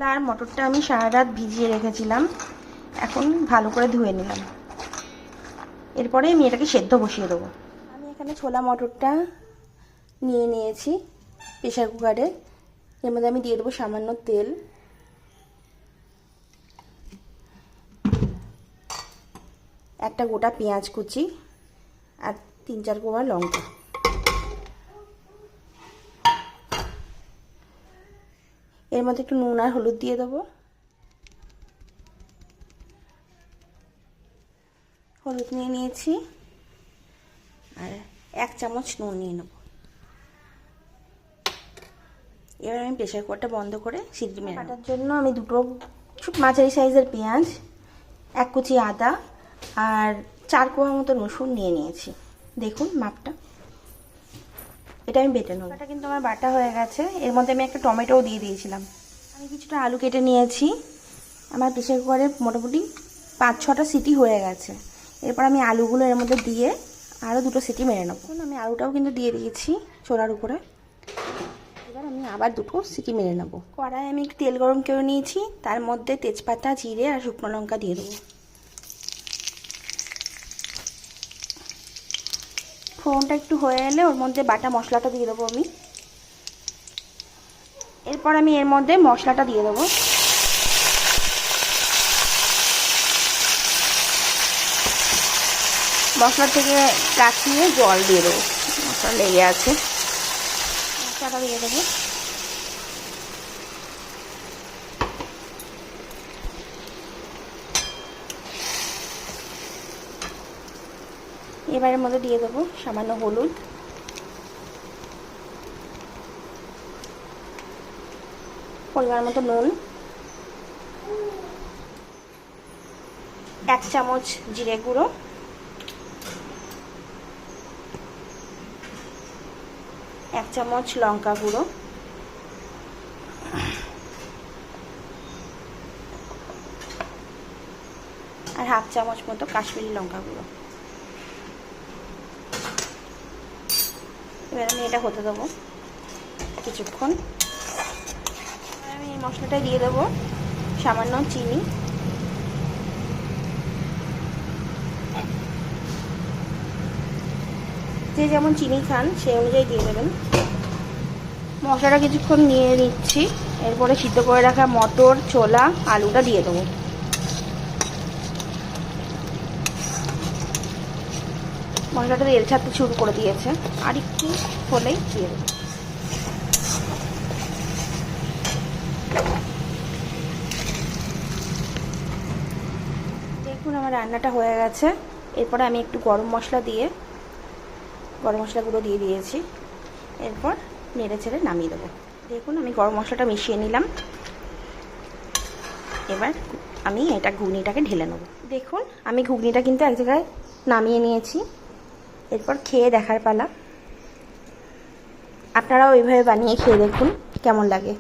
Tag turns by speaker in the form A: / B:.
A: ছোলা আর মটরটা আমি সারা রাত ভিজিয়ে রেখেছিলাম, এখন ভালো করে ধুয়ে নিলাম। এরপরে আমি এটাকে সেদ্ধ বসিয়ে দেবো। আমি এখানে ছোলা মটরটা নিয়ে নিয়েছি প্রেসার কুকারে। এর মধ্যে আমি দিয়ে দেবো সামান্য তেল, একটা গোটা পেঁয়াজ কুচি আর 3-4 কোয়া লঙ্কা। এর মধ্যে একটু নুন আর হলুদ দিয়ে দেবো। হলুদ নিয়ে নিয়েছি আর 1 চামচ নুন নিয়ে নেব। এবার আমি প্রেসার কুকারটা বন্ধ করে সিটি মেরে কাটার জন্য আমি দুটো মাঝারি সাইজের পেঁয়াজ, 1 কুচি আদা আর 4 কোয়া মতো রসুন নিয়ে নিয়েছি। দেখুন মাপটা, এটা আমি বেটে নেব। এটা কিন্তু আমার বাটা হয়ে গেছে। এর মধ্যে আমি একটা টমেটোও দিয়ে দিয়েছিলাম। আমি কিছুটা আলু কেটে নিয়েছি। আমার প্রেসার কুকারে মোটামুটি 5-6টা সিটি হয়ে গেছে। এরপর আমি আলুগুলো এর মধ্যে দিয়ে আরও 2টো সিটি মেরে নেব। আমি আলুটাও কিন্তু দিয়ে দিয়েছি ছোলার উপরে। এবার আমি আবার 2টো সিটি মেরে নেব। কড়াই আমি একটু তেল গরম করে নিয়েছি, তার মধ্যে তেজপাতা, জিরে আর শুকনো লঙ্কা দিয়ে দেবো। ফোড়নটা একটু হয়ে এলে ওর মধ্যে বাটা মশলাটা দিয়ে দেবো আমি। এরপর আমি এর মধ্যে মশলাটা দিয়ে দেবো। মশলা থেকে কাটিয়ে জল দিয়ে দেবো, মশলা লেগে আছে। মশলাটা দিয়ে দেবো। এবারের মধ্যে দিয়ে দেবো সামান্য হলুদ, পরিমাণ মতো নুন, 1 চামচ জিরে গুঁড়ো, 1 চামচ লঙ্কা গুঁড়ো, আর 1/2 চামচ মতো কাশ্মীরি লঙ্কা গুঁড়ো। এবার আমি এটা হতে দেবো কিছুক্ষণ। আমি এই মশলাটা দিয়ে দেবো সামান্য চিনি, যে যেমন চিনি খান সেই অনুযায়ী দিয়ে দেবেন। মশলাটা কিছুক্ষণ নিয়ে নিচ্ছি। এরপরে সিদ্ধ করে রাখা মটর, ছোলা, আলুটা দিয়ে দেবো। মশলাটা তেল ছাড়তে শুরু করে দিয়েছে, আর একটু হলেই দিয়ে দেবো। দেখুন আমার রান্নাটা হয়ে গেছে। এরপরে আমি একটু গরম মশলা গুঁড়ো দিয়ে দিয়েছি। এরপর নেড়ে ছেড়ে নামিয়ে দেবো। দেখুন আমি গরম মশলাটা মিশিয়ে নিলাম। এবার আমি ঘুগনিটাকে ঢেলে নেব। দেখুন আমি ঘুগনিটা কিন্তু এক জায়গায় নামিয়ে নিয়েছি। এরপর খেয়ে দেখার পালা। আপনারাও এইভাবে বানিয়ে খেয়ে দেখুন কেমন লাগে।